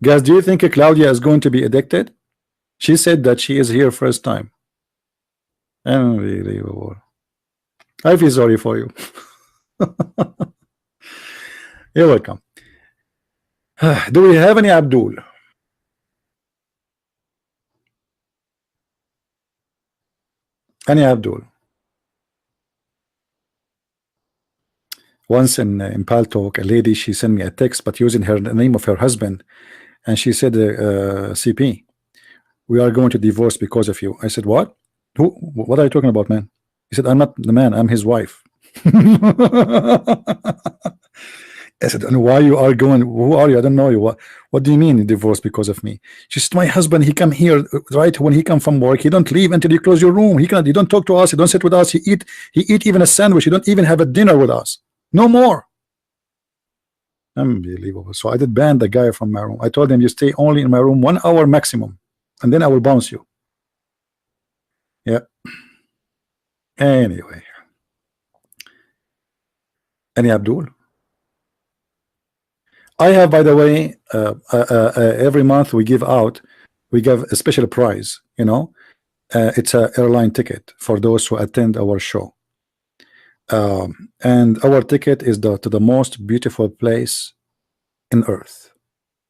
Guys, do you think Claudia is going to be addicted? She said that she is here first time. Unbelievable. I feel sorry for you. You're welcome. Do we have any Abdul? Any Abdul? Once in Pal Talk, a lady, she sent me a text, but using the name of her husband, and she said, CP, we are going to divorce because of you. I said, what? Who? What are you talking about, man? He said, I'm not the man, I'm his wife. I said, and why you are going? Who are you? I don't know you. What do you mean divorce because of me? She said, my husband, he come here right when he come from work. He don't leave until you close your room. He don't talk to us. He don't sit with us. He eat even a sandwich. He don't even have a dinner with us. No more. Unbelievable. So I did ban the guy from my room. I told him, you stay only in my room 1 hour maximum, and then I will bounce you. Yeah. Anyway. Any Abdul? I have, by the way, every month we give a special prize, you know. It's an airline ticket for those who attend our show. And our ticket is to the most beautiful place in earth.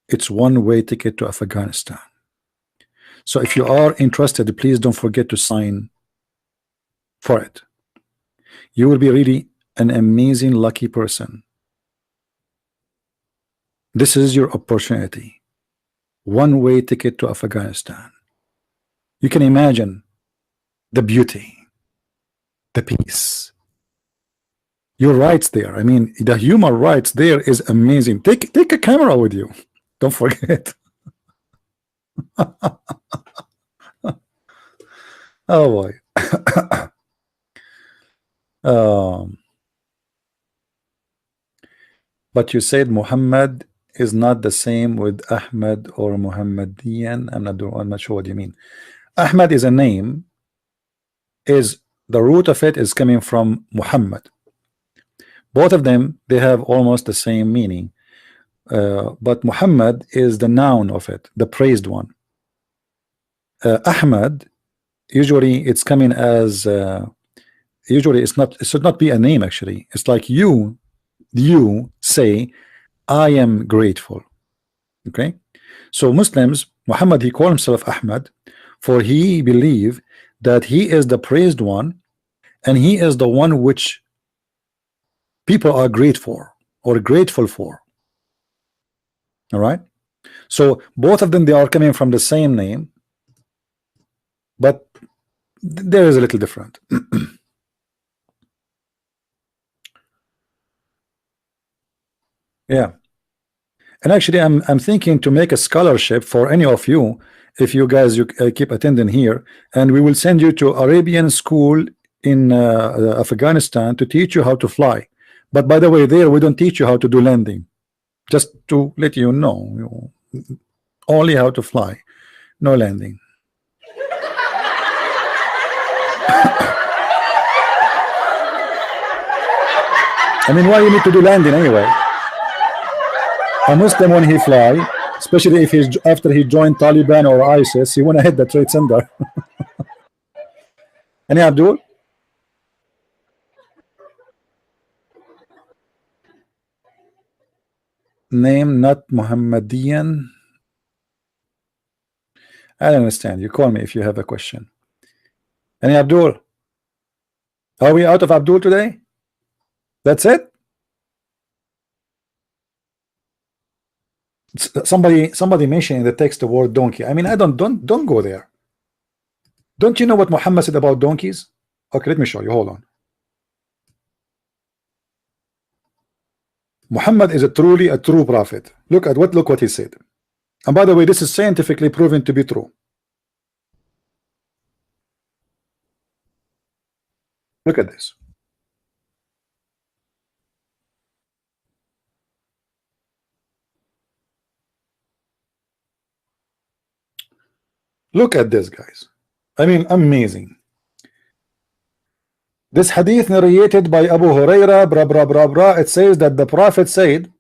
It's one-way ticket to Afghanistan. So if you are interested, please don't forget to sign for it. You will be really an amazing lucky person. This is your opportunity. One-way ticket to Afghanistan. You can imagine the beauty, the peace, your rights there. I mean, the human rights there is amazing. Take a camera with you. Don't forget. Oh boy. But you said Muhammad is not the same with Ahmed or Muhammadian. I'm not sure what you mean. Ahmed is a name. Is the root of it is coming from Muhammad. Both of them, they have almost the same meaning. But Muhammad is the noun of it, the praised one. Ahmed, usually it's coming as usually it should not be a name. Actually, it's like you say, I am grateful. Okay, so Muslims, Muhammad, he called himself Ahmad, for he believed that he is the praised one, and he is the one which people are grateful for. All right, so both of them, they are coming from the same name, but there is a little different. Yeah, and actually I'm thinking to make a scholarship for any of you, if you guys keep attending here, and we will send you to Arabian school in Afghanistan to teach you how to fly. But by the way, there we don't teach you how to do landing, just to let you know, only how to fly, no landing. I mean, why you need to do landing anyway? A Muslim, when he fly, especially if he's after he joined Taliban or ISIS, he want to hit the Trade Center. Any Abdul? Name not Muhammadian. I don't understand. You call me if you have a question. Any Abdul? Are we out of Abdul today? That's it? Somebody mentioned in the text the word donkey. I mean, I don't go there. Don't you know what Muhammad said about donkeys? Okay, let me show you. Hold on. Muhammad is truly a true prophet. Look what he said. And by the way, this is scientifically proven to be true. Look at this. Look at this, guys. I mean, amazing. This hadith narrated by Abu Huraira, it says that the Prophet said,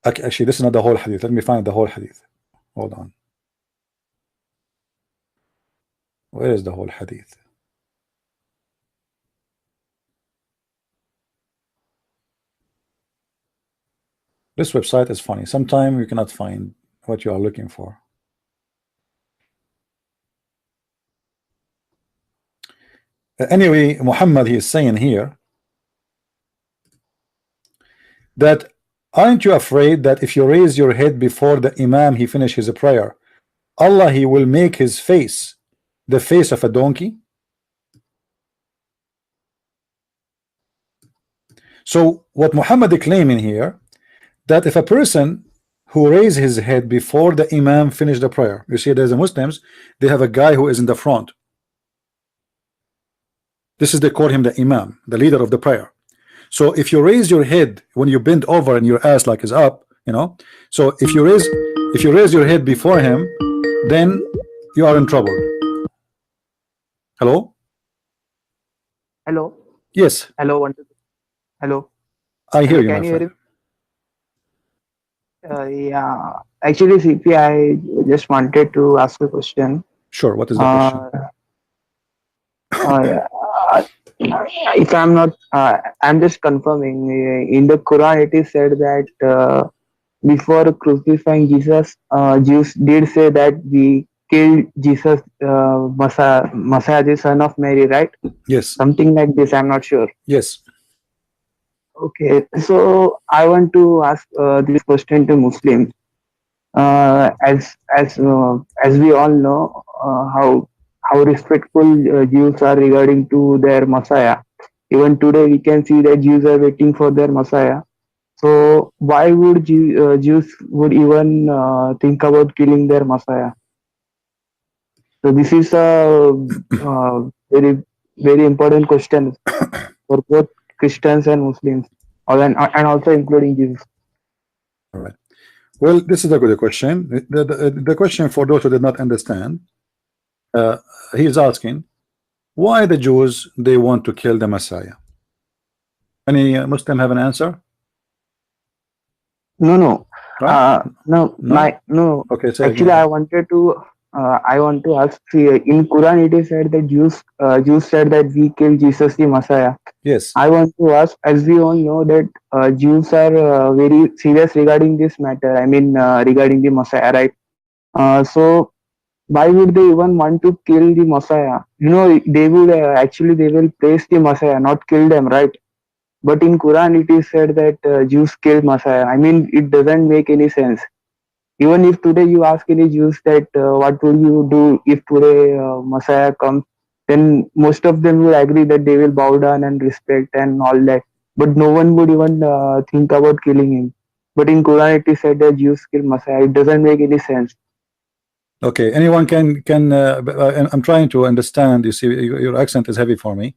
Actually, this is not the whole hadith. Let me find the whole hadith. Hold on. Where is the whole hadith? This website is funny. Sometimes you cannot find what you are looking for. Anyway, Muhammad, he is saying here that aren't you afraid that if you raise your head before the Imam he finishes his prayer, Allah he will make his face the face of a donkey? So what Muhammad is claiming here, that if a person who raises his head before the Imam finish the prayer, you see there's a Muslims, they have a guy who is in the front. This is, they call him the Imam, the leader of the prayer. So if you raise your head when you bend over and your ass like is up, you know, so if you raise your head before him, then you are in trouble. Hello? Hello. Yes. Hello. Hello. I hear you. Can you hear me? Yeah. Actually, CP, I just wanted to ask a question. Sure. What is the question? If I'm not, I'm just confirming. In the Quran, it is said that before crucifying Jesus, Jews did say that we killed Jesus, Messiah, the son of Mary, right? Yes. Something like this. I'm not sure. Yes. Okay. So I want to ask this question to Muslims. As we all know, how respectful Jews are regarding to their Messiah. Even today, we can see that Jews are waiting for their Messiah. So why would Jews would even think about killing their Messiah? So this is a very, very important question for both Christians and Muslims, and also including Jews. All right. Well, this is a good question. The question for those who did not understand, he is asking why the Jews they want to kill the Messiah. Any Muslim have an answer? No. Right? No. Okay. So actually, I want to ask. In Quran, it is said that Jews said that we killed Jesus the Messiah. Yes. I want to ask, as we all know that Jews are very serious regarding this matter. I mean, regarding the Messiah, right? So why would they even want to kill the Messiah? You know, they would they will praise the Messiah, not kill them, right? But in Quran, it is said that Jews killed Messiah. I mean, it doesn't make any sense. Even if today you ask any Jews that what will you do if today Messiah comes, then most of them will agree that they will bow down and respect and all that. But no one would even think about killing him. But in Quran, it is said that Jews kill Messiah. It doesn't make any sense. Okay. Anyone can I'm trying to understand. You see, your accent is heavy for me.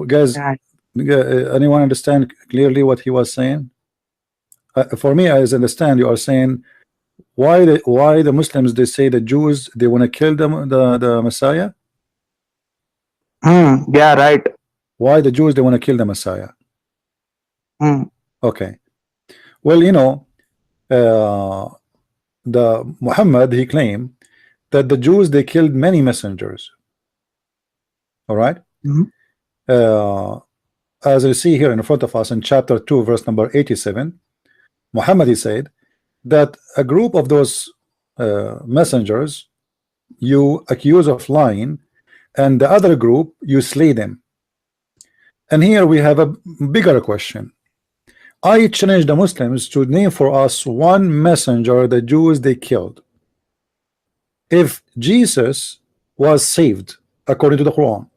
Guys, anyone understand clearly what he was saying? For me, as I understand, you are saying why the Muslims they say the Jews they want to kill the Messiah. Yeah, right. Why the Jews they want to kill the Messiah? Okay. Well, you know, the Muhammad he claimed that the Jews they killed many messengers. All right. As you see here in front of us in chapter 2 verse number 87, Muhammad he said that a group of those messengers you accuse of lying, and the other group you slay them. And here we have a bigger question. I challenge the Muslims to name for us one messenger the Jews they killed. If Jesus was saved according to the Quran,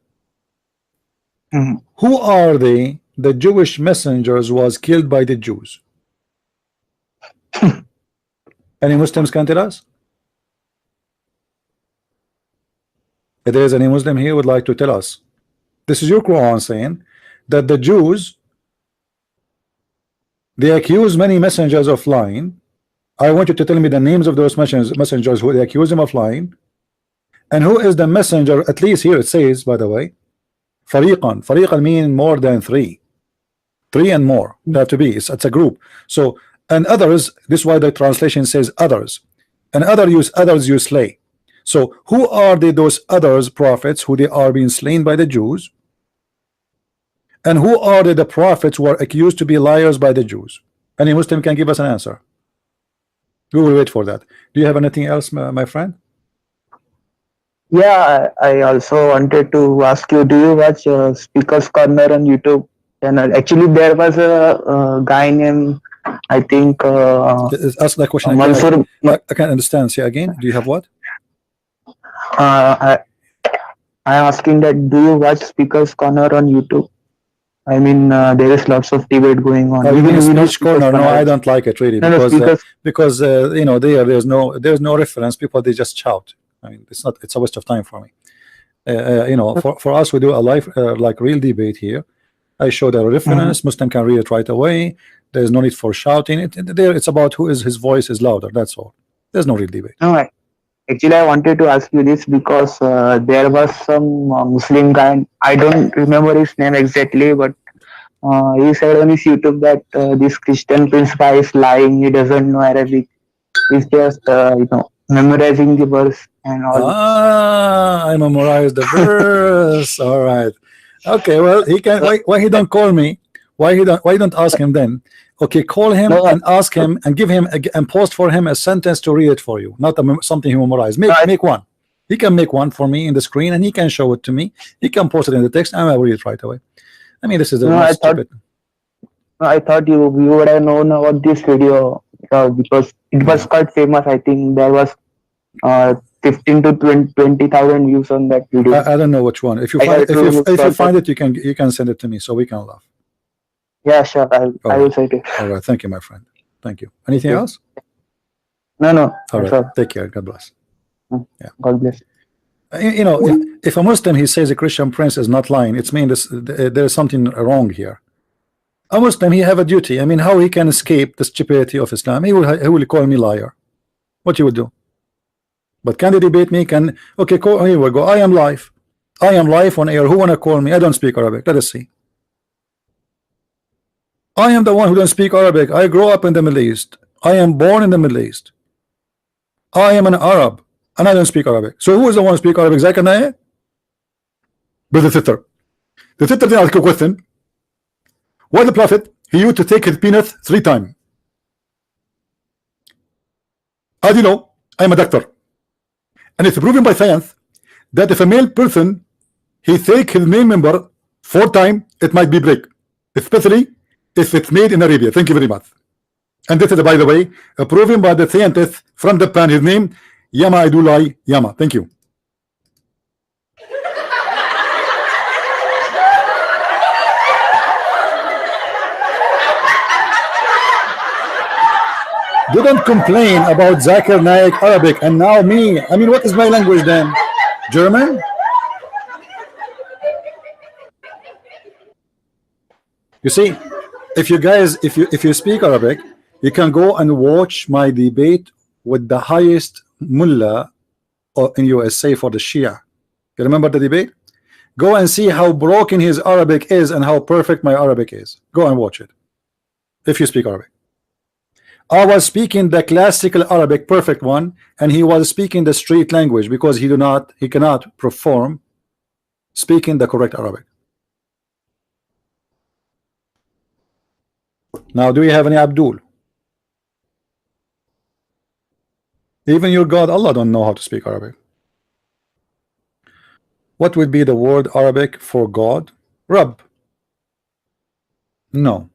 who are they? The Jewish messengers was killed by the Jews. Any Muslims can tell us? If there is any Muslim here would like to tell us, this is your Quran saying that the Jews they accuse many messengers of lying. I want you to tell me the names of those messengers who they accuse them of lying, and who is the messenger. At least here it says, by the way, fariqan mean more than 3. 3 and more. They have to be. It's a group. So, and others, this is why the translation says others. And others you slay. So who are those others prophets who they are being slain by the Jews? And who are the prophets who are accused to be liars by the Jews? Any Muslim can give us an answer. We will wait for that. Do you have anything else, my friend? Yeah, I also wanted to ask you, do you watch Speaker's Corner on YouTube channel? Actually, there was a guy named, I think, Ask that question again. Mansur. I can't understand. Say again. Do you have what? I am asking that, do you watch Speaker's Corner on YouTube? I mean, there is lots of debate going on. You mean we know Speech Corner? No, I don't like it really, because you know, there's no reference. People, they just shout. I mean, it's a waste of time for me. You know, for us, we do a live like real debate here. I show the reference. Muslim can read it right away. There's no need for shouting. It's about who is his voice is louder. That's all. There's no real debate. No, actually, I wanted to ask you this because there was some Muslim guy. I don't remember his name exactly, but he said on his YouTube that this Christian Prince guy is lying. He doesn't know Arabic. He's just you know, memorizing the verse and all. I memorized the verse. All right. Okay. Well, he can. Why he don't call me? Why don't ask him then? Okay, call him and ask him and give him and post for him a sentence to read it for you, not something he memorized. Make one. He can make one for me in the screen and he can show it to me. He can post it in the text and I will read it right away. I mean, this is stupid. I thought you would have known about this video because it was quite famous. I think there was 15 to 20,000 views on that video. I don't know which one. If you find it, you can send it to me so we can laugh. Yeah, sure. I will say it. All right. Thank you, my friend. Thank you. Anything else? No. All right. Take care. God bless. Yeah. God bless. You know, if a Muslim he says a Christian Prince is not lying, it's means there is something wrong here. A Muslim he have a duty. I mean, how he can escape the stupidity of Islam? He will call me liar. What you would do? But can they debate me? Okay, here we go. I am live. I am live on air. Who wanna call me? I don't speak Arabic. Let us see. I am the one who don't speak Arabic. I grew up in the Middle East. I am born in the Middle East. I am an Arab and I don't speak Arabic. So who is the one who speak Arabic? Zakir Naik? Brother Thitter. The Thitter didn't ask a question. Why the Prophet he used to take his penis 3 times? How do you know? I am a doctor. And it's proven by science that if a male person he take his male member 4 times, it might be break. Especially if it's made in Arabia. Thank you very much. And this is, by the way, proven by the scientist from Japan. His name Yama Idulai Yama. Thank you. Didn't complain about Zakir Naik Arabic and now me. I mean, what is my language then? German? You see, if you speak Arabic, you can go and watch my debate with the highest mullah in USA for the Shia. You remember the debate? Go and see how broken his Arabic is and how perfect my Arabic is. Go and watch it if you speak Arabic. I was speaking the classical Arabic, perfect one, and he was speaking the street language because he cannot perform speaking the correct Arabic. Now, do you have any Abdul? Even your God Allah don't know how to speak Arabic. What would be the word Arabic for God? Rabb. No.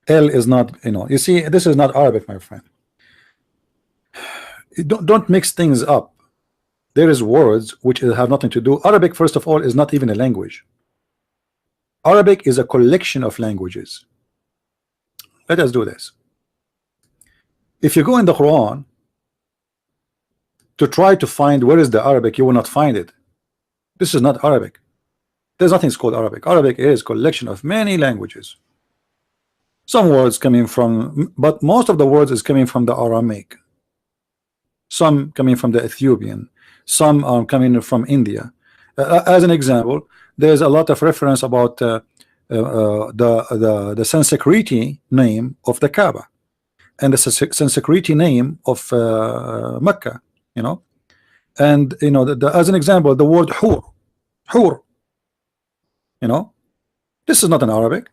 L is not, you see, this is not Arabic, my friend. Don't mix things up. There is words which have nothing to do. Arabic, first of all, is not even a language. Arabic is a collection of languages. Let us do this. If you go in the Quran to try to find where is the Arabic, you will not find it. This is not Arabic. There's nothing called Arabic. Arabic is a collection of many languages. Some words coming from, but most of the words is coming from the Aramaic. Some coming from the Ethiopian. Some are coming from India. As an example, there's a lot of reference about the Sanskrit name of the Kaaba and the Sanskrit name of Mecca, you know. And you know, as an example, the word hur, you know, this is not in Arabic.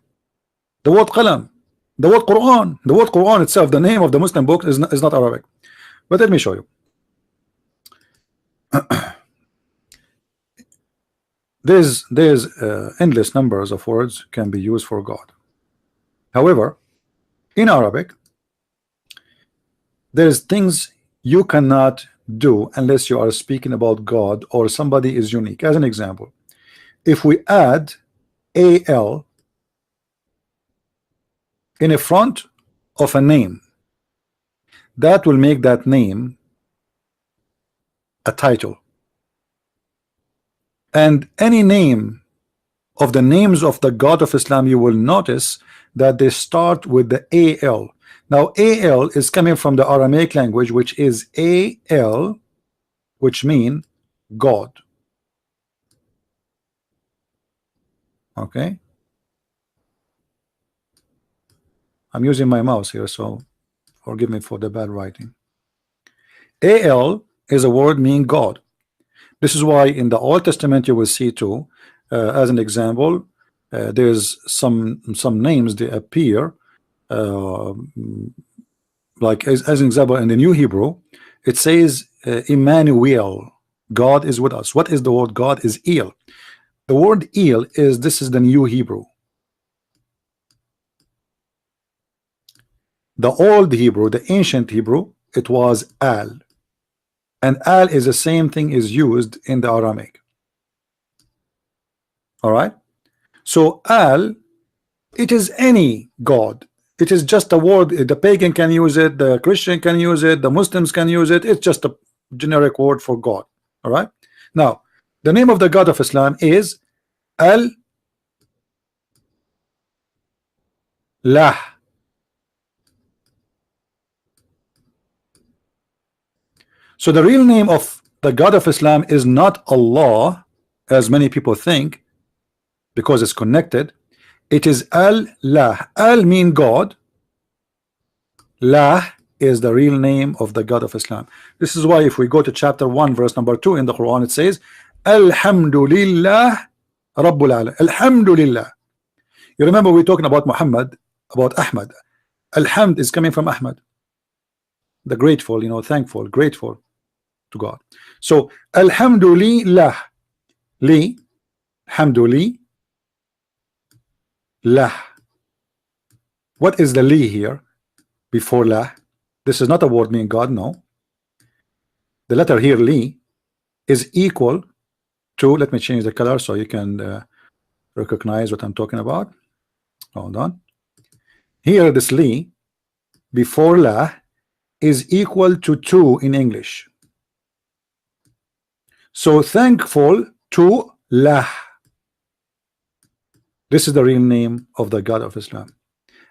The word qalam, the word Quran itself, the name of the Muslim book is not Arabic. But let me show you. There's endless numbers of words can be used for God. However, in Arabic, there's things you cannot do unless you are speaking about God or somebody is unique. As an example, if we add al in a front of a name, that will make that name a title. And any name of the names of the God of Islam, you will notice that they start with the al. Now al is coming from the Aramaic language, which is al, which mean God. Okay, I'm using my mouse here, so forgive me for the bad writing. Al is a word meaning God. This is why in the Old Testament you will see too, as an example, there's some names they appear like as an example in the New Hebrew, it says Emmanuel, God is with us. What is the word God? Is El. The word El is, this is the New Hebrew. The old Hebrew, the ancient Hebrew, it was Al, and Al is the same thing is used in the Aramaic. All right, so Al, it is any God. It is just a word. The pagan can use it, the Christian can use it, the Muslims can use it. It's just a generic word for God. All right, now the name of the God of Islam is Al-Lah. So the real name of the God of Islam is not Allah, as many people think, because it's connected. It is Al-Lah. Al mean God. Lah is the real name of the God of Islam. This is why if we go to chapter 1 verse number 2 in the Quran, it says Alhamdulillah Rabbul Alamin. Alhamdulillah. You remember we're talking about Muhammad, about Ahmad. Alhamd is coming from Ahmad, the grateful, you know, thankful, grateful to God. So Alhamdulillah, li, Hamdulillah. What is the li here before lah? This is not a word meaning God, no. The letter here li is equal to, let me change the color so you can recognize what I'm talking about. Hold on. Here this li before lah is equal to 2 in English. So thankful to lah. This is the real name of the God of Islam.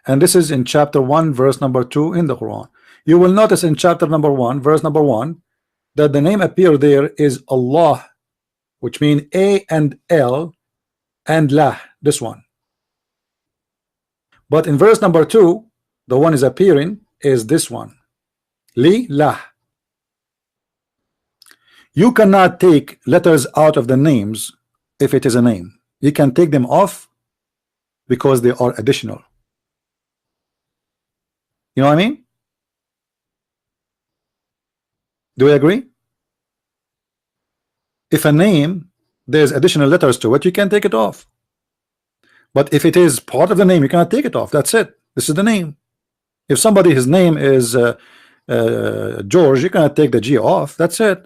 And this is in chapter 1 verse number 2 in the Quran. You will notice in chapter number 1 verse number 1 that the name appear there is Allah, which mean A and L and Lah, this one. But in verse number 2, the one is appearing is this one, Li Lah. You cannot take letters out of the names if it is a name. You can take them off because they are additional. You know what I mean? Do we agree? If a name there's additional letters to it, you can take it off. But if it is part of the name, you cannot take it off. That's it. This is the name. If somebody, his name is George, you cannot take the G off. That's it.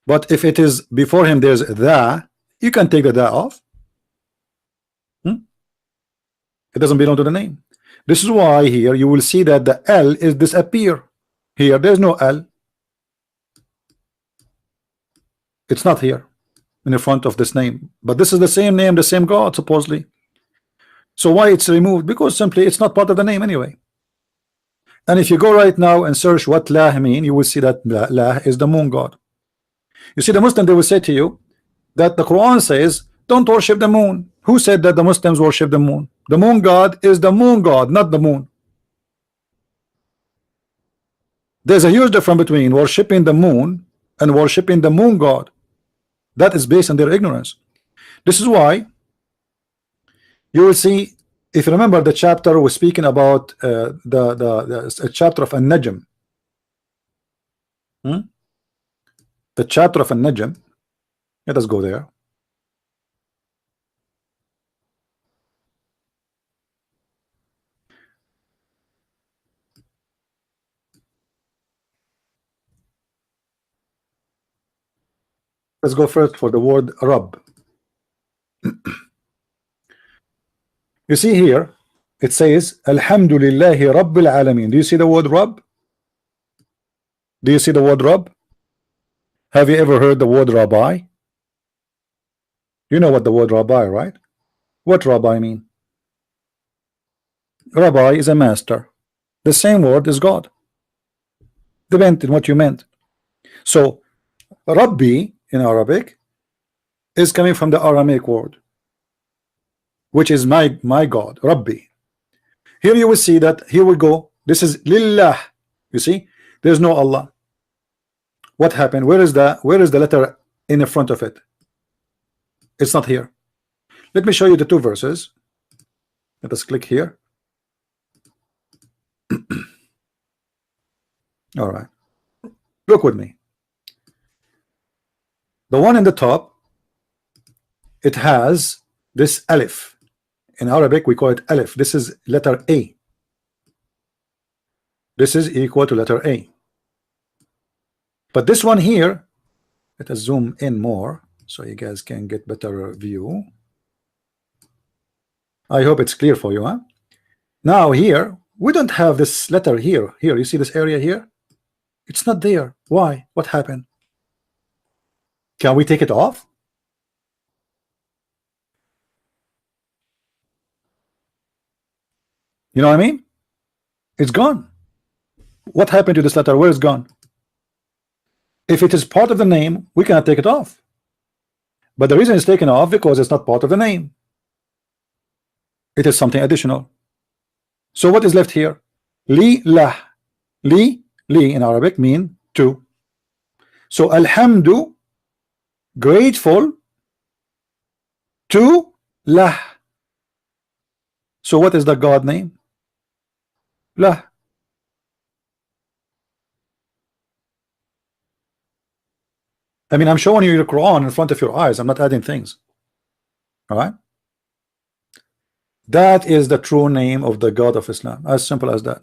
But if it is before him there's the, you can take the off. It doesn't belong to the name. This is why here you will see that the L is disappear. Here there's no L. It's not here in the front of this name, but this is the same name, the same God supposedly. So why it's removed? Because simply it's not part of the name anyway. And if you go right now and search what Lah mean, you will see that Lah is the moon God. You see, the Muslim, they will say to you that the Quran says don't worship the moon. Who said that the Muslims worship the moon? The moon god is the moon god, not the moon. There's a huge difference between worshiping the moon and worshiping the moon god. That is based on their ignorance. This is why you will see, if you remember the chapter we're speaking about, the chapter of An-Najm. The chapter of An-Najm. Let us go there. Let's go first for the word Rabb. You see here, it says, Alhamdulillahi Rabbil Alameen. Do you see the word Rabb? Do you see the word Rabb? Have you ever heard the word Rabbi? You know what the word Rabbi, right? What Rabbi mean? Rabbi is a master. The same word is God. Depends on what you meant. So, Rabbi in Arabic is coming from the Aramaic word, which is my God, Rabbi. Here you will see that, here we go, this is Lillah. You see, there's no Allah. What happened? Where is the letter in the front of it? It's not here. Let me show you the two verses. Let us click here. All right, look with me. The one in the top, it has this alif. In Arabic we call it alif. This is letter A. This is equal to letter A. But this one here, let us zoom in more so you guys can get better view. I hope it's clear for you, huh? Now here we don't have this letter here. Here you see this area here, it's not there. Why? What happened? Can we take it off? You know what I mean? It's gone. What happened to this letter? Where is gone? If it is part of the name, we cannot take it off. But the reason it's taken off because it's not part of the name. It is something additional. So what is left here? Li lah. Li in Arabic mean to. So alhamdu, grateful to lah. So what is the God name? Lah. I mean, I'm showing you the Quran in front of your eyes. I'm not adding things. All right. That is the true name of the God of Islam. As simple as that.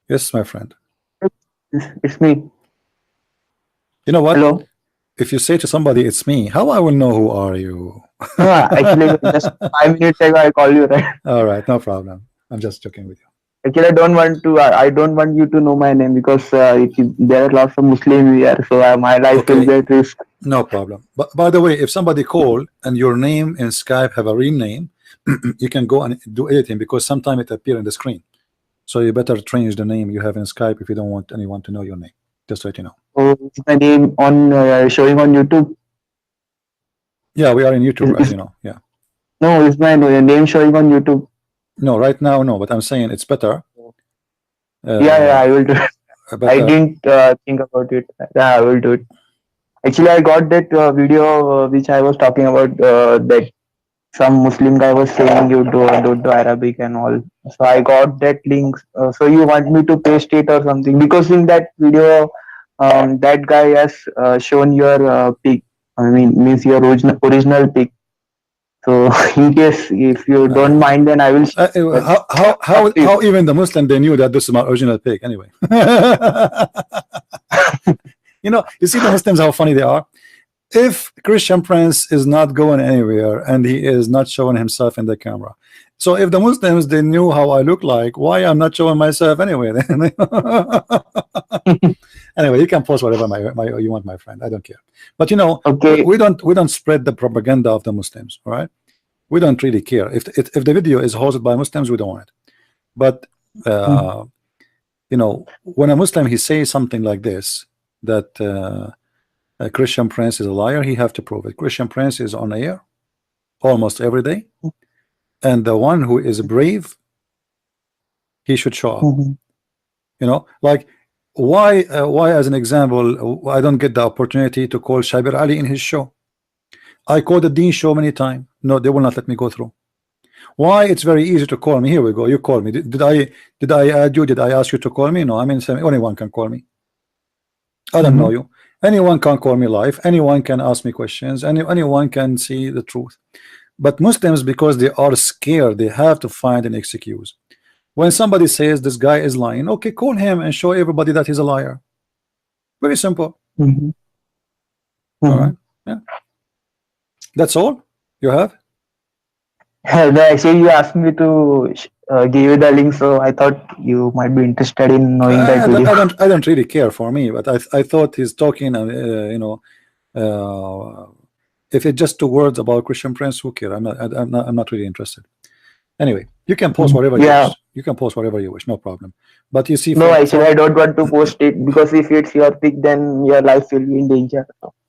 Yes, my friend. It's me. You know what? Hello. If you say to somebody, it's me, how I will know who are you? Actually, just 5 minutes ago I called you, right? All right, no problem. I'm just joking with you. Actually, I don't want you to know my name because there are lots of Muslims here, so my life will be at risk. No problem. But by the way, if somebody call and your name in Skype have a real name, you can go and do anything because sometimes it appear in the screen. So you better change the name you have in Skype if you don't want anyone to know your name. Just to let you know. Oh, is my name on showing on YouTube? Yeah, we are in YouTube, right? You know, yeah. No, is my name showing on YouTube? No, right now, no. But I'm saying it's better. Yeah, I will do it. I didn't think about it. Yeah, I will do it. Actually, I got that video which I was talking about that some Muslim guy was saying you don't do Arabic and all. So I got that link. So you want me to paste it or something? Because in that video, that guy has shown your pic. I mean, means your original pic. So in case if you don't mind, then I will. How even the Muslim they knew that this is my original pic anyway. You know, you see the Muslims how funny they are. If Christian Prince is not going anywhere and he is not showing himself in the camera, so if the Muslims they knew how I look like, why I'm not showing myself anyway? Anyway, you can post whatever you want, my friend. I don't care. But you know, we don't spread the propaganda of the Muslims. All right, we don't really care if the video is hosted by Muslims. We don't want it. But you know, when a Muslim he says something like this, that a Christian Prince is a liar, he have to prove it. Christian Prince is on air almost every day, and the one who is brave, he should show up. Mhm. You know, like why as an example, I don't get the opportunity to call Shabir Ali in his show. I called the Dean show many times. No, they will not let me go through. Why? It's very easy to call me. Here we go. You call me. Did I add you? Did I ask you to call me? No, I mean, anyone can call me. I don't know you. Anyone can call me live. Anyone can ask me questions. Anyone can see the truth. But Muslims, because they are scared, they have to find an excuse. When somebody says this guy is lying, okay, call him and show everybody that he's a liar. Very simple. Mhm. All Mhm. right. Yeah. That's all you have. No, actually, you asked me to give you the link, so I thought you might be interested in knowing that video. I don't really care for me, but I thought he's talking, you know, if it's just 2 words about Christian Prince, who care? I'm not really interested. Anyway, you can post whatever you Yeah. wish. You can post whatever you wish, no problem. But you see, No, actually, I don't want to post it because if it's your pic, then your life will be in danger.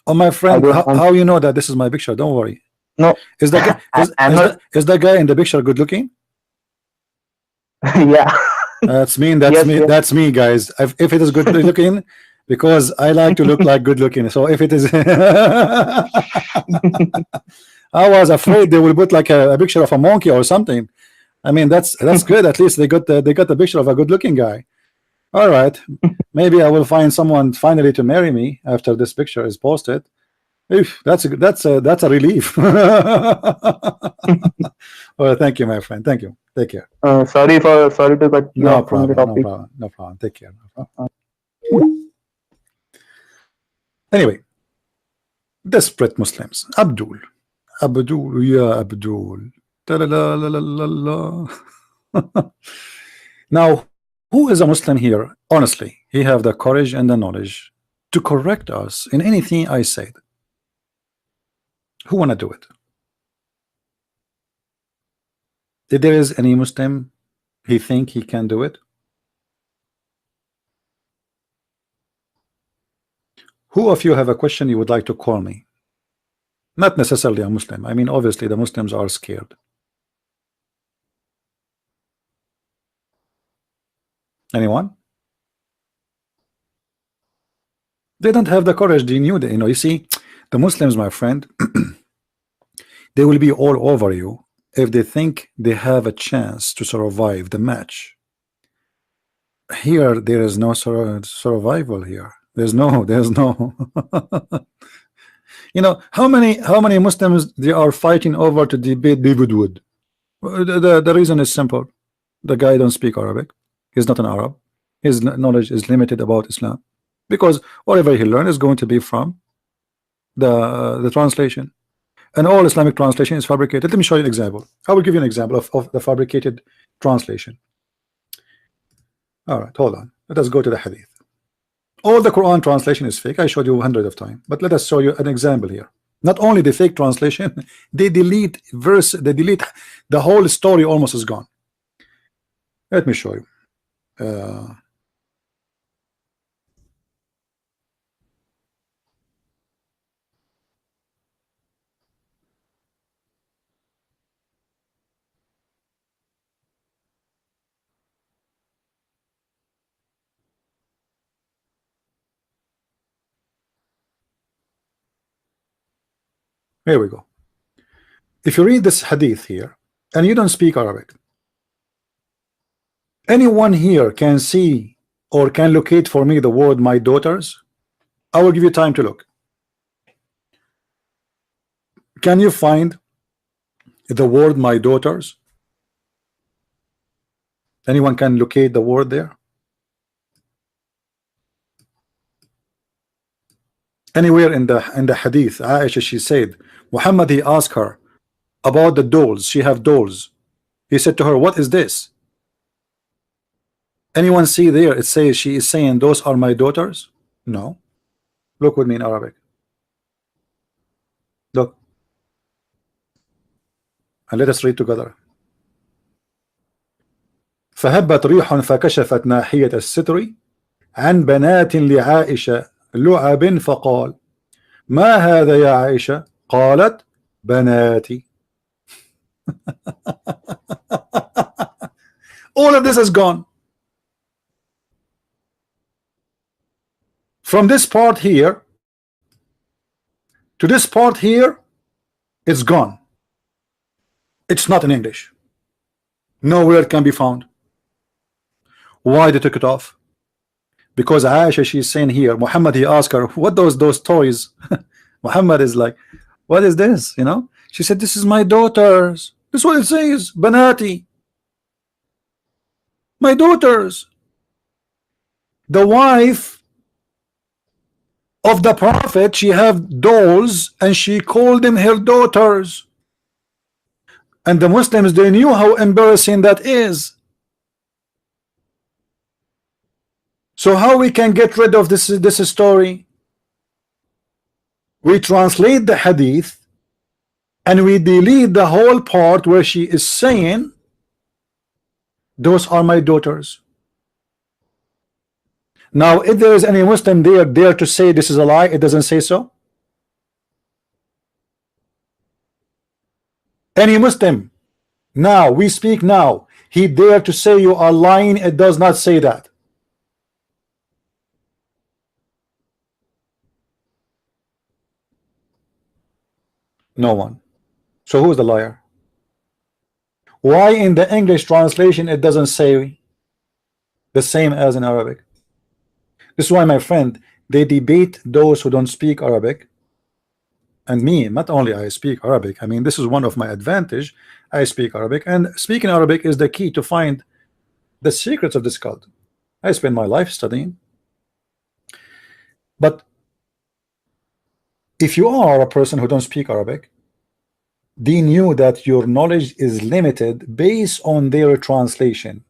oh my I friend, don't want. how you know that this is my picture? Don't worry. No, Is that guy I'm not. is that guy in the picture good looking? Yeah. That's me. Yes. Yes. That's me, guys. If it is good looking, because I like to look like good looking. So if it is, I was afraid they will put like a picture of a monkey or something. I mean, that's good. At least they got the picture of a good looking guy. All right, maybe I will find someone finally to marry me after this picture is posted. Oof, that's a relief. Well, thank you, my friend. Thank you. Take care. Sorry to cut you No off from the problem. No topic. problem. No problem. Take care. Anyway, desperate Muslims. Abdul. Ya Abdul. Ta-la-la-la-la-la-la. Now, who is a Muslim here? Honestly, he have the courage and the knowledge to correct us in anything I said. Who wanna do it? If there is any Muslim, he think he can do it? Who of you have a question you would like to call me? Not necessarily a Muslim. I mean, obviously the Muslims are scared. Anyone? They don't have the courage. They knew that, you know. You see, the Muslims, my friend, they will be all over you if they think they have a chance to survive the match. Here, there is no survival here. There's no. You know how many Muslims they are fighting over to debate David Wood? The reason is simple. The guy don't speak Arabic. He's not an Arab. His knowledge is limited about Islam, because whatever he learned is going to be from the translation, and all Islamic translation is fabricated. Let me show you an example. I will give you an example of the fabricated translation. All right, hold on. Let us go to the Hadith. All the Quran translation is fake. I showed you hundreds of times, but let us show you an example here. Not only the fake translation, they delete verse. They delete the whole story. Almost is gone. Let me show you. Here we go. If you read this hadith here and you don't speak Arabic, anyone here can see or can locate for me the word my daughters? I will give you time to look. Can you find the word my daughters? Anyone can locate the word there? Anywhere in the hadith, Aisha, she said, Muhammad, he asked her about the dolls. She have dolls. He said to her, what is this? Anyone see there? It says she is saying those are my daughters. No. Look with me in Arabic. Look, and let us read together. فهبت ريح فكشفت ناحية الستر عن بنات لعائشة لعب فقال ما هذا يا عائشة قالت بناتي. All of this is gone. From this part here to this part here, it's gone. It's not in English. Nowhere it can be found. Why they took it off? Because Aisha, she's saying here, Muhammad, he asked her, what those toys? Muhammad is like, what is this? You know, she said, this is my daughters. This is what it says, Banati. My daughters. The wife of the prophet, she have dolls and she called them her daughters. And the Muslims, they knew how embarrassing that is. So how we can get rid of this story? We translate the hadith and we delete the whole part where she is saying those are my daughters. Now if there is any Muslim there to say this is a lie, it doesn't say so. Any Muslim now, we speak now, he dare to say you are lying, it does not say that. No one. So who is the liar? Why in the English translation it doesn't say the same as in Arabic? This is why, my friend, they debate those who don't speak Arabic. And me, not only I speak Arabic, I mean this is one of my advantage. I speak Arabic, and speaking Arabic is the key to find the secrets of this cult. I spend my life studying. But if you are a person who don't speak Arabic, they knew that your knowledge is limited based on their translation.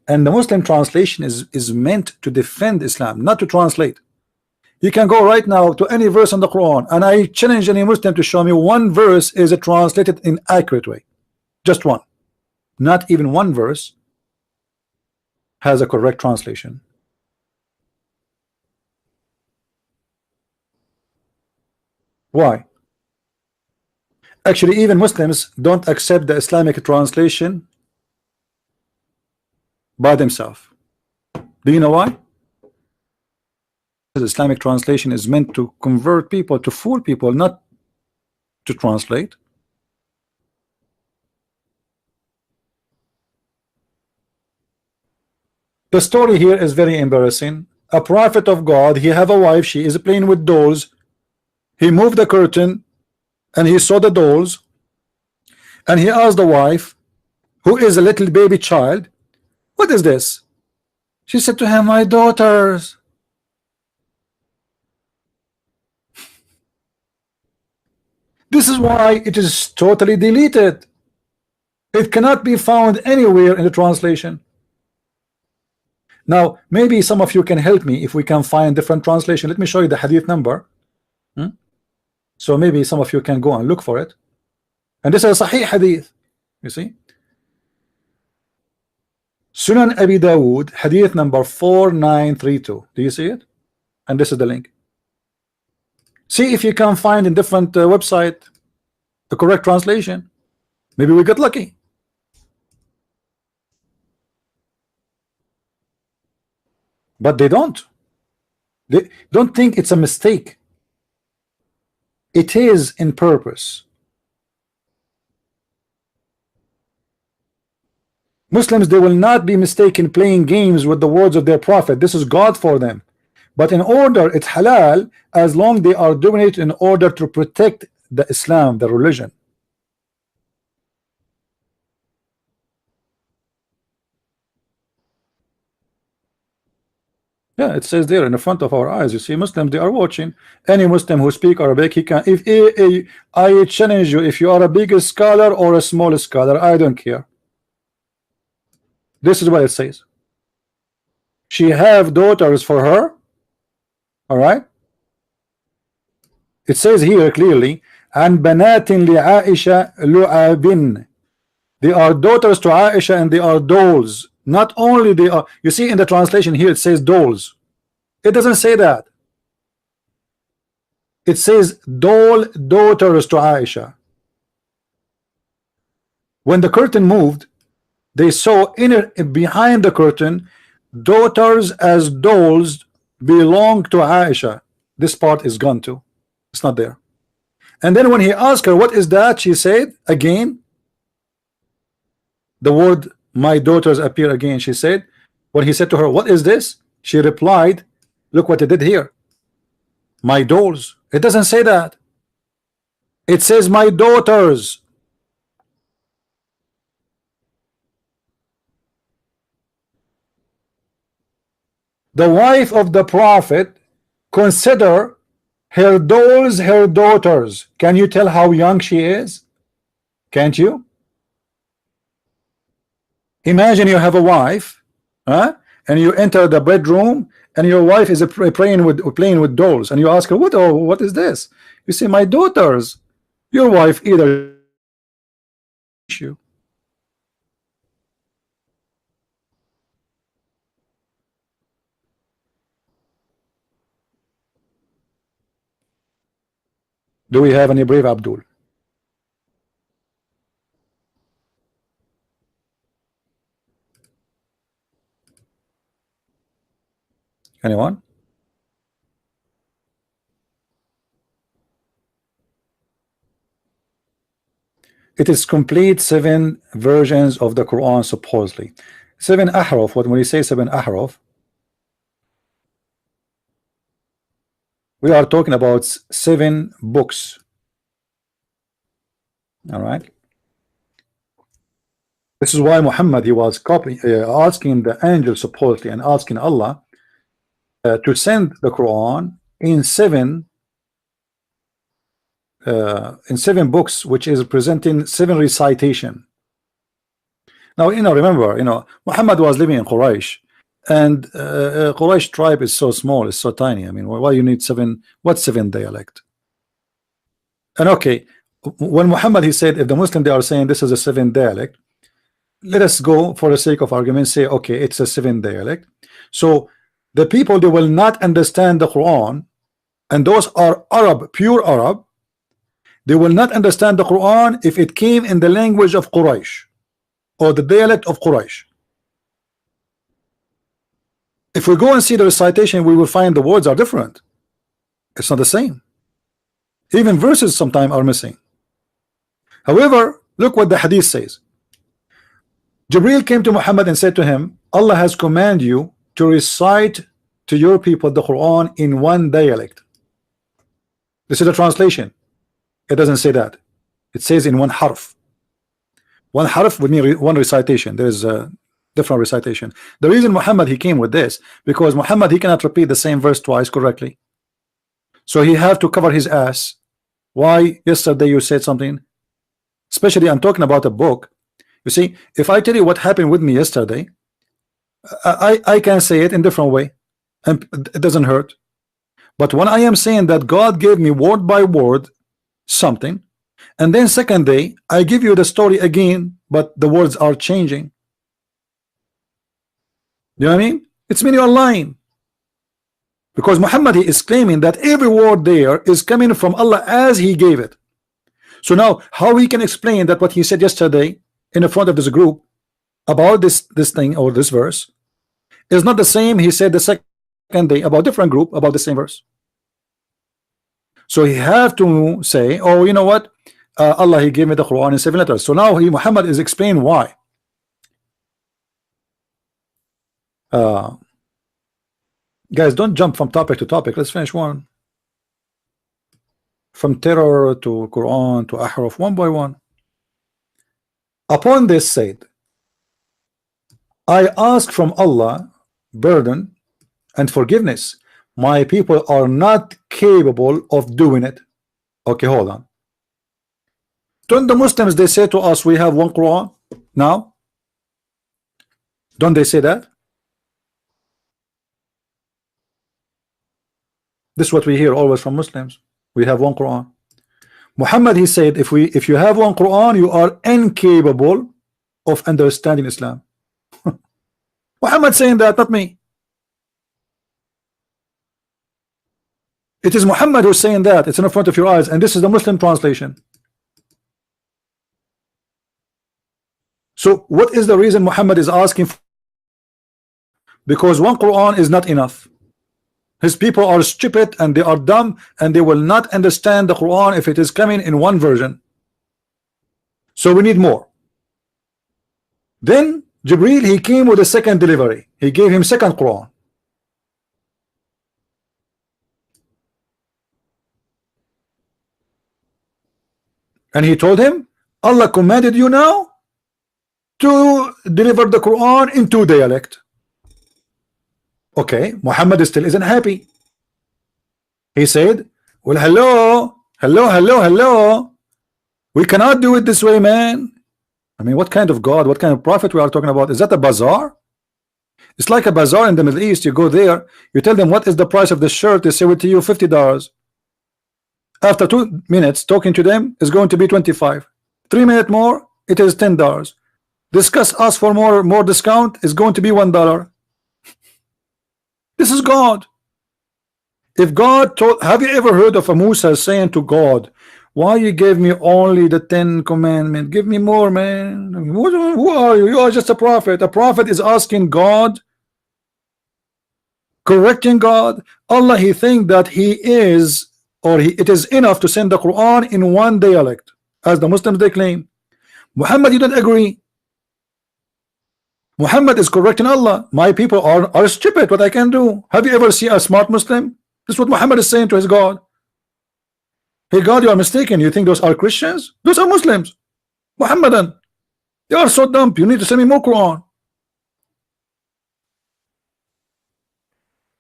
And the Muslim translation is meant to defend Islam, not to translate. You can go right now to any verse in the Quran, and I challenge any Muslim to show me one verse is translated in accurate way. Just one. Not even one verse has a correct translation. Why? Actually, even Muslims don't accept the Islamic translation by themselves. Do you know why? The Islamic translation is meant to convert people, to fool people, not to translate. The story here is very embarrassing. A prophet of God, he have a wife, she is playing with dolls. He moved the curtain and he saw the dolls, and he asked the wife, who is a little baby child, what is this? She said to him, my daughters. This is why it is totally deleted. It cannot be found anywhere in the translation. Now maybe some of you can help me if we can find different translation. Let me show you the hadith number. So maybe some of you can go and look for it. And this is a Sahih hadith. You see, Sunan Abi Dawood, hadith number 4932. Do you see it? And this is the link. See if you can find in different website the correct translation. Maybe we got lucky. But they don't. They don't think it's a mistake. It is in purpose. Muslims, they will not be mistaken playing games with the words of their prophet. This is God for them. But in order, it's halal as long they are doing it in order to protect the Islam, the religion. Yeah, it says there in the front of our eyes. You see, Muslims, they are watching. Any Muslim who speak Arabic, he can. If I challenge you, if you are a big scholar or a small scholar, I don't care. This is what it says. She have daughters for her. All right. It says here clearly, and banatin li Aisha lu'abin. They are daughters to Aisha and they are dolls. Not only they are, you see in the translation here it says dolls. It doesn't say that. It says doll daughters to Aisha. When the curtain moved, they saw behind the curtain daughters as dolls belong to Aisha. This part is gone too. It's not there. And then when he asked her what is that, she said again the word my daughters appear again. She said, when he said to her what is this, she replied, look what it did here, my dolls. It doesn't say that. It says my daughters. The wife of the prophet consider her dolls her daughters. Can you tell how young she is? Can't you? Imagine you have a wife, huh? And you enter the bedroom and your wife is playing with dolls, and you ask her, what is this? You say, my daughters. Your wife either you. Do we have any brave Abdul? Anyone? It is complete 7 versions of the Quran supposedly. 7 ahraf. When we say 7 ahraf, we are talking about 7 books. All right. This is why Muhammad, he was asking the angel supposedly and asking Allah to send the Quran in 7 books, which is presenting 7 recitation. Now, remember, Muhammad was living in Quraysh, and Quraysh tribe is so small, it's so tiny. I mean, why you need 7? What's 7 dialect? And okay, when Muhammad, he said, if the Muslim, they are saying this is a 7 dialect, let us go for the sake of argument, say, okay, it's a 7 dialect. So the people, they will not understand the Quran, and those are Arab, pure Arab. They will not understand the Quran if it came in the language of Quraysh or the dialect of Quraysh. If we go and see the recitation, we will find the words are different. It's not the same. Even verses sometimes are missing. However, look what the hadith says. Jibreel came to Muhammad and said to him, Allah has commanded you to recite to your people the Quran in 1 dialect. This is the translation. It doesn't say that. It says in 1 harf. 1 harf would mean 1 recitation. There is a different recitation. The reason Muhammad, he came with this, because Muhammad, he cannot repeat the same verse twice correctly. So he have to cover his ass. Why yesterday you said something? Especially I'm talking about a book. You see, if I tell you what happened with me yesterday, I can say it in different way, and it doesn't hurt. But when I am saying that God gave me word by word something, and then second day I give you the story again, but the words are changing. You know what I mean? It's mean you're lying, because Muhammad, he is claiming that every word there is coming from Allah as he gave it. So now how he can explain that what he said yesterday in the front of this group about this thing or this verse is not the same he said the second day about different group about the same verse? So he have to say, oh, you know what, Allah, he gave me the Quran in 7 letters. So now Muhammad is explaining why. Guys, don't jump from topic to topic. Let's finish one. From terror to Quran to Ahraf, one by one. Upon this said, I ask from Allah burden and forgiveness. My people are not capable of doing it. Okay, hold on. Don't the Muslims, they say to us, we have 1 Quran now? Don't they say that? This is what we hear always from Muslims. We have 1 Quran. Muhammad, he said, if you have 1 Quran, you are incapable of understanding Islam. Muhammad saying that, not me. It is Muhammad who's saying that. It's in front of your eyes, and this is the Muslim translation. So what is the reason Muhammad is asking for? Because one Quran is not enough. His people are stupid and they are dumb, and they will not understand the Quran if it is coming in one version. So we need more. Then Jibreel, he came with a second delivery. He gave him second Quran. And he told him, Allah commanded you now to deliver the Quran in two dialect. Okay, Muhammad still isn't happy. He said, well, hello. We cannot do it this way, man. I mean, what kind of God, what kind of prophet we are talking about? Is that a bazaar? It's like a bazaar in the Middle East. You go there, you tell them what is the price of this shirt, they say it to you $50. After 2 minutes talking to them, it's going to be 25. 3 minutes more, it is $10. Discuss, ask for more discount, is going to be $1. This is God. If God told, have you ever heard of a Musa saying to God, why you gave me only the 10 commandments? Give me more, man. Who are you? You are just a prophet. A prophet is asking God, correcting God. Allah, he think that he is, or it is enough to send the Quran in one dialect, as the Muslims they claim. Muhammad, you don't agree. Muhammad is correcting Allah. My people are stupid. What I can do? Have you ever seen a smart Muslim? This is what Muhammad is saying to his God. Hey God, you are mistaken. You think those are Christians? Those are Muslims. Muhammadan. You are so dumb. You need to send me more Quran.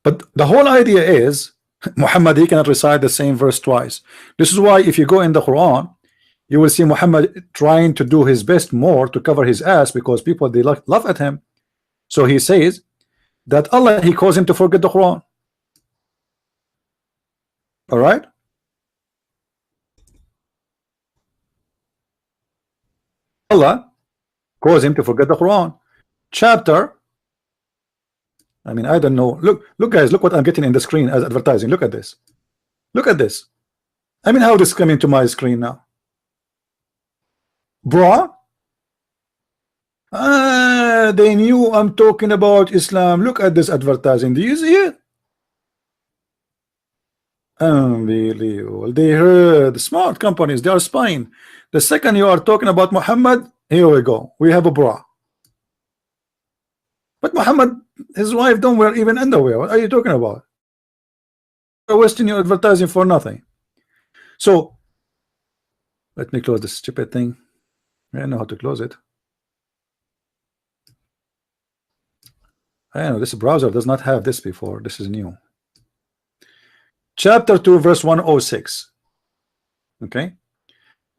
But the whole idea is Muhammad, he cannot recite the same verse twice. This is why if you go in the Quran, you will see Muhammad trying to do his best more to cover his ass, because people, they laugh at him. So he says that Allah, he calls him to forget the Quran. All right. Allah caused him to forget the Quran. Chapter, I mean, I don't know. Look guys, look what I'm getting in the screen as advertising. Look at this. Look at this. I mean, how this coming to my screen now? Bro, they knew I'm talking about Islam. Look at this advertising. Do you see it? Unbelievable. They heard. Smart companies, they are spying. The second you are talking about Muhammad, here we go. We have a bra. But Muhammad, his wife don't wear even underwear. What are you talking about? You're wasting your advertising for nothing. So let me close this stupid thing. I know how to close it. I know this browser does not have this before. This is new. Chapter 2 verse 106. Okay.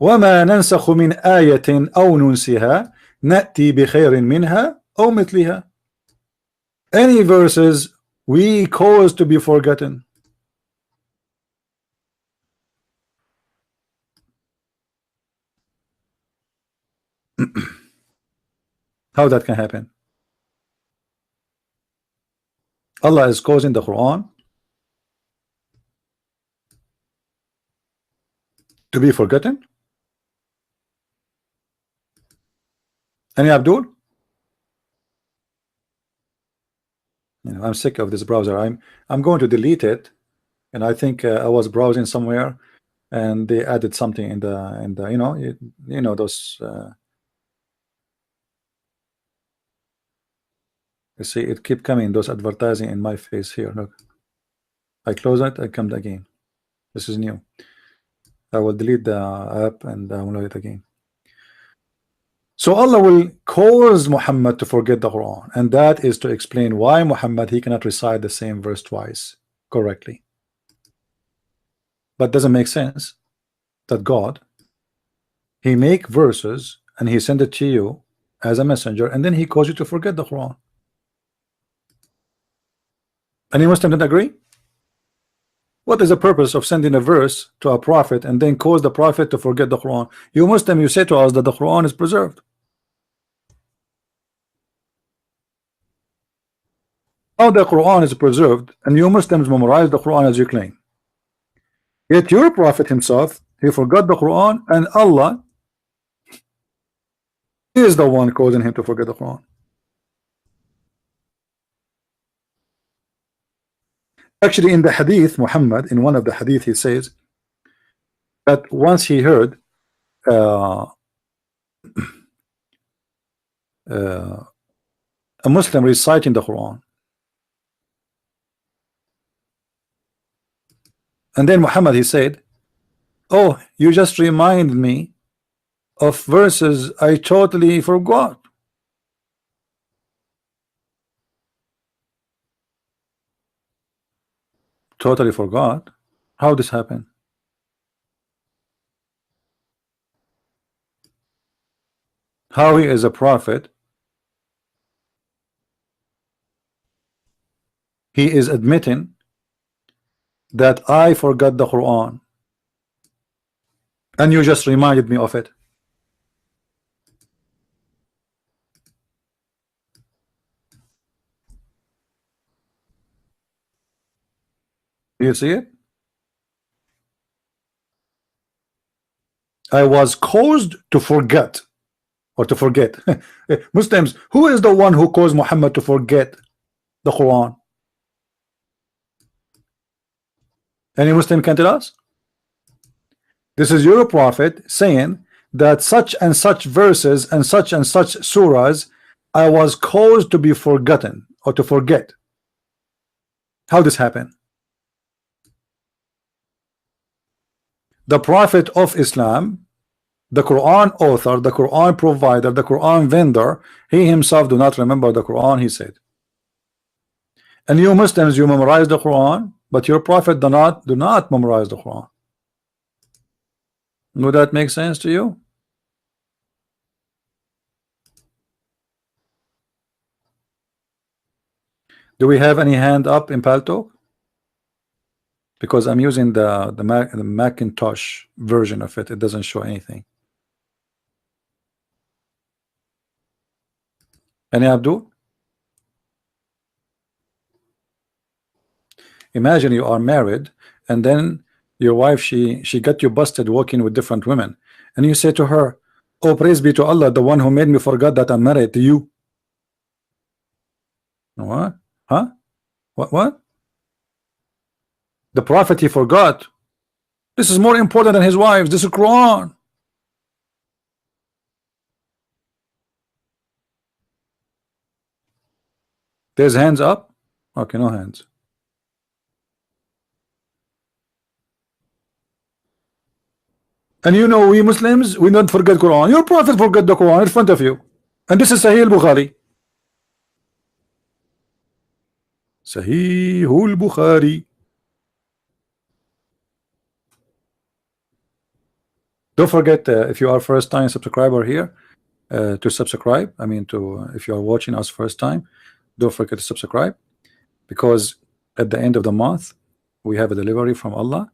وما ننسخ من آية أو ننسها نأتي بخير منها أو مثلها. Any verses we cause to be forgotten. How that can happen? Allah is causing the Quran to be forgotten. Any Abdul? You know, I'm sick of this browser. I'm going to delete it, and I think I was browsing somewhere, and they added something in the you know those. You see, it keep coming those advertising in my face here. Look, I close it, I come again. This is new. I will delete the app and download it again. So Allah will cause Muhammad to forget the Quran, and that is to explain why Muhammad, he cannot recite the same verse twice correctly. But doesn't make sense that God, he make verses and he send it to you as a messenger, and then he calls you to forget the Quran. Any Muslim don't agree? What is the purpose of sending a verse to a prophet and then cause the prophet to forget the Quran? You Muslim, you say to us that the Quran is preserved. How the Quran is preserved, and you Muslims memorize the Quran as you claim. Yet your prophet himself, he forgot the Quran, and Allah is the one causing him to forget the Quran. Actually, in the hadith, Muhammad, in one of the hadith, he says that once he heard uh, a Muslim reciting the Quran, and then Muhammad, he said, "Oh, you just remind me of verses I totally forgot." Totally forgot? How this happened? How he is a prophet? He is admitting that I forgot the Quran, and you just reminded me of it. Do you see it? I was caused to forget, or to forget. Muslims, who is the one who caused Muhammad to forget the Quran? Any Muslim can tell us? This is your prophet saying that such and such verses and such surahs I was caused to be forgotten or to forget. How this happened? The prophet of Islam, the Quran author, the Quran provider, the Quran vendor, he himself do not remember the Quran, he said. And you Muslims, you memorize the Quran, but your prophet do not memorize the Quran. Would that make sense to you? Do we have any hand up in Paltalk? Because I'm using the Macintosh version of it. It doesn't show anything. Any Abdul? Imagine you are married, and then your wife, she got you busted walking with different women, and you say to her, "Oh, praise be to Allah, the one who made me forget that I'm married to you." What? Huh? What? The prophet, he forgot. This is more important than his wives. This is Quran. There's hands up? Okay, no hands. And you know, we Muslims, we don't forget Quran. Your prophet forgot the Quran in front of you. And this is Sahih al-Bukhari. Sahih al-Bukhari. Don't forget, if you are first time subscriber here, to subscribe. I mean, to if you are watching us first time, don't forget to subscribe, because at the end of the month we have a delivery from Allah.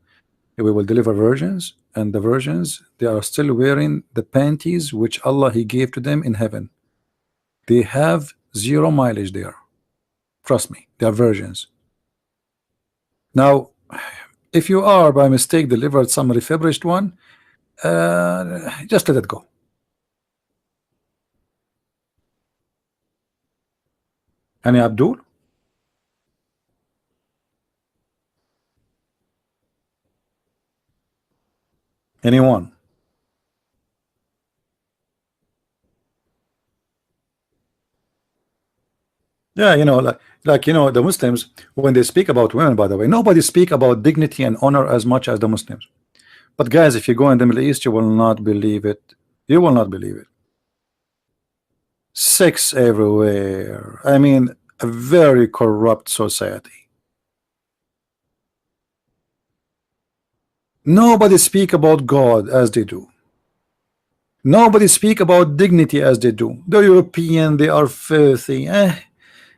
We will deliver virgins, and the virgins, they are still wearing the panties which Allah he gave to them in heaven. They have 0 mileage there. Trust me, they are virgins. Now, if you are by mistake delivered some refurbished one, just let it go. Any Abdul? Anyone? Yeah, you know, like you know, the Muslims, when they speak about women, by the way, nobody speak about dignity and honor as much as the Muslims. But guys, if you go in the Middle East, you will not believe it. You will not believe it. Sex everywhere. I mean, a very corrupt society. Nobody speak about God as they do. Nobody speak about dignity as they do. The European, they are filthy.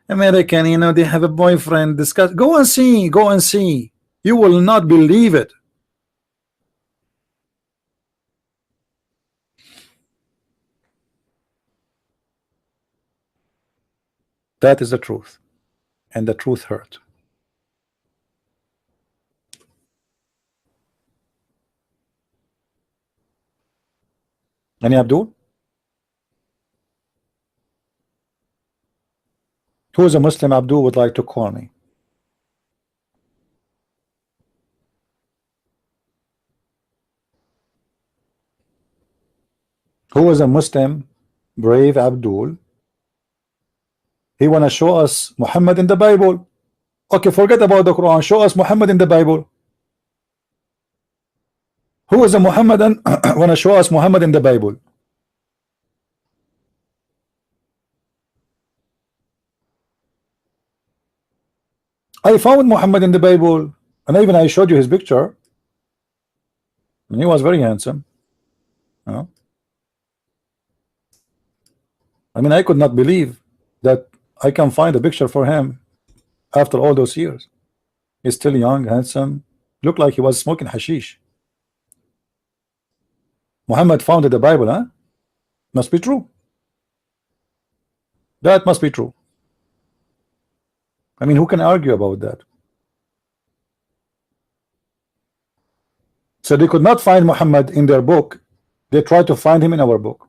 American, you know, they have a boyfriend. Discuss. Go and see. Go and see. You will not believe it. That is the truth. and the truth hurt. Any Abdul? Who is a Muslim Abdul would like to call me? Who is a Muslim brave Abdul? He wanna show us Muhammad in the Bible. Okay, forget about the Quran. Show us Muhammad in the Bible. Who is a Muhammadan wanna show us Muhammad in the Bible? I found Muhammad in the Bible, and even I showed you his picture. And he was very handsome. You know? I mean, I could not believe that I can find a picture for him after all those years. He's still young, handsome, looked like he was smoking hashish. Muhammad founded the Bible, huh? Must be true. That must be true. I mean, who can argue about that? So they could not find Muhammad in their book. They tried to find him in our book.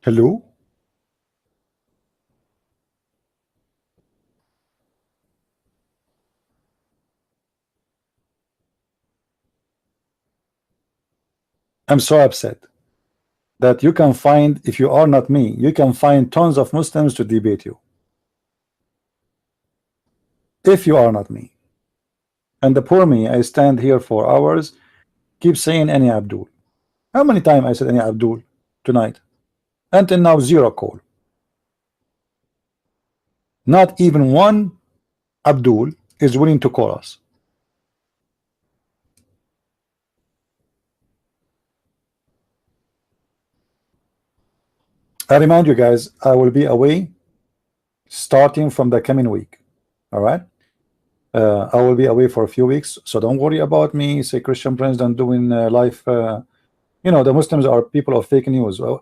Hello? I'm so upset that you can find, if you are not me, you can find tons of Muslims to debate you. If you are not me. And the poor me, I stand here for hours, keep saying any Abdul. How many times I said any Abdul tonight? Until now, zero call. Not even one Abdul is willing to call us. I remind you guys, I will be away starting from the coming week. All right. I will be away for a few weeks, so don't worry about me. Say Christian Prince don't doing life. You know, the Muslims are people of fake news. You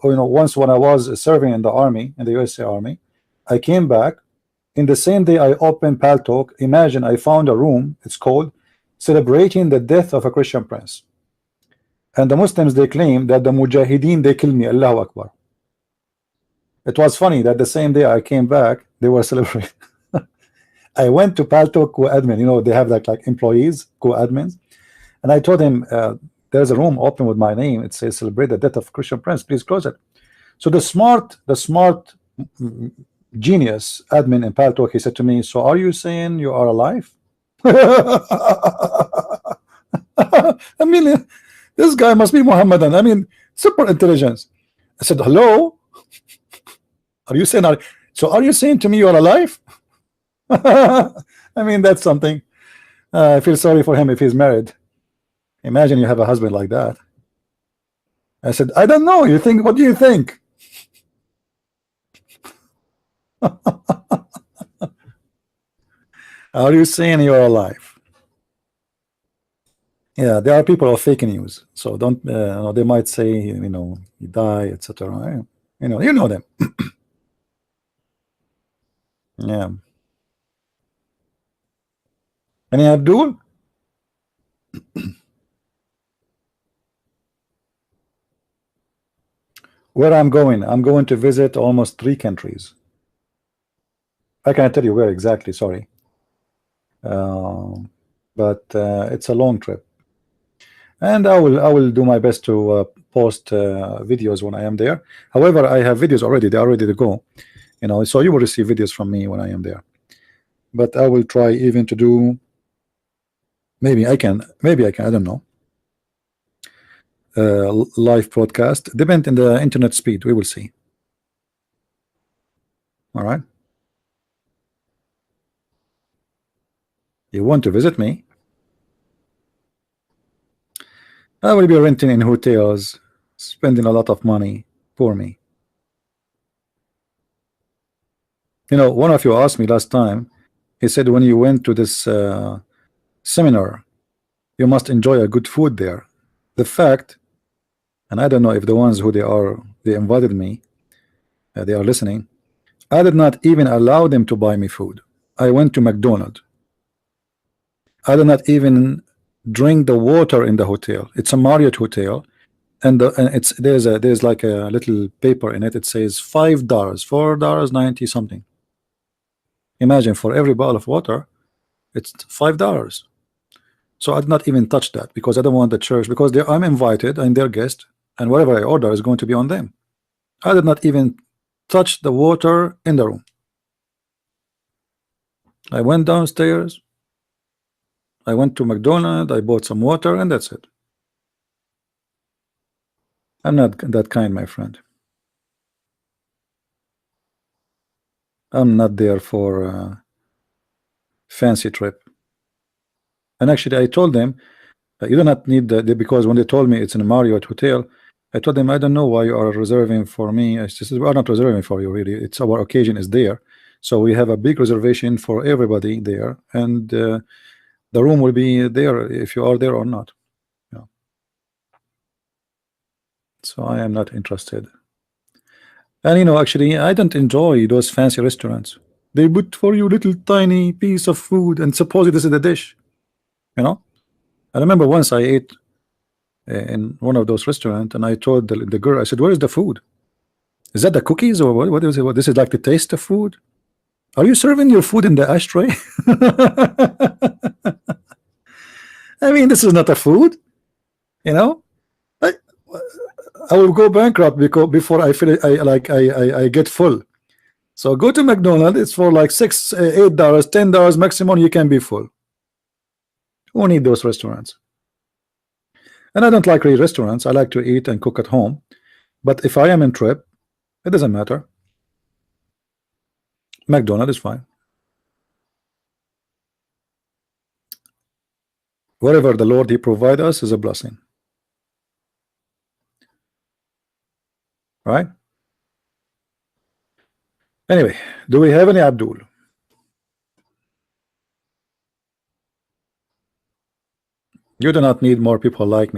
know, once when I was serving in the army, in the USA Army, I came back. In the same day I opened Paltalk. Imagine I found a room. It's called Celebrating the Death of a Christian Prince. And the Muslims, they claim that the Mujahideen, they killed me. Allahu Akbar. It was funny that the same day I came back, they were celebrating. I went to Paltalk co-admin. You know, they have like employees, co-admins, and I told him there's a room open with my name. It says celebrate the death of Christian Prince. Please close it. So the smart genius admin in Paltalk, he said to me, "So are you saying you are alive?" I mean, this guy must be Mohammedan. I mean, super intelligence. I said, "Hello, are you saying? So are you saying to me you are alive?" I mean, that's something. I feel sorry for him if he's married. Imagine you have a husband like that. I said, I don't know. You think? What do you think? Are you saying you're alive? Yeah, there are people of fake news, so don't. They might say, you know, you die, etc. You know them. Yeah. Any Abdul? Where I'm going to visit almost 3 countries. I can't tell you where exactly, sorry. But it's a long trip. And I will do my best to post videos when I am there. However, I have videos already, they are ready to go. You know, so you will receive videos from me when I am there. But I will try even to do, maybe I can, I don't know. Live broadcast, depend on the internet speed, we will see. All right. You want to visit me? I will be renting in hotels, spending a lot of money for me. You know, one of you asked me last time, he said when you went to this seminar, you must enjoy a good food there. The fact and I don't know if the ones who they invited me, they are listening. I did not even allow them to buy me food. I went to McDonald's. I did not even drink the water in the hotel. It's a Marriott hotel, and it's there's like a little paper in it. It says $5, $4.90 something. Imagine, for every bottle of water, it's $5. So I did not even touch that because I don't want the church, because I'm invited and their guest, and whatever I order is going to be on them. I did not even touch the water in the room. I went downstairs, I went to McDonald's, I bought some water, and that's it. I'm not that kind, my friend. I'm not there for a fancy trip. And actually, I told them, you do not need because when they told me it's in a Marriott hotel, I told them, I don't know why you are reserving for me. I said, we are not reserving for you, really. It's our occasion is there. So we have a big reservation for everybody there. And the room will be there if you are there or not. Yeah. So I am not interested. And actually, I don't enjoy those fancy restaurants. They put for you little tiny piece of food and supposedly this is the dish. I remember once I ate in one of those restaurants, and I told the girl, I said, where is the food? Is that the cookies or what is it? What, this is like the taste of food? Are you serving your food in the ashtray? I mean, this is not a food. I will go bankrupt before I feel I get full. So go to McDonald's. It's for like $6, $8, $10 maximum. You can be full. Who need those restaurants? And I don't like really restaurants. I like to eat and cook at home. But if I am in trip, it doesn't matter. McDonald's is fine. Whatever the Lord He provide us is a blessing. Right? Anyway, do we have any Abdul? You do not need more people like me.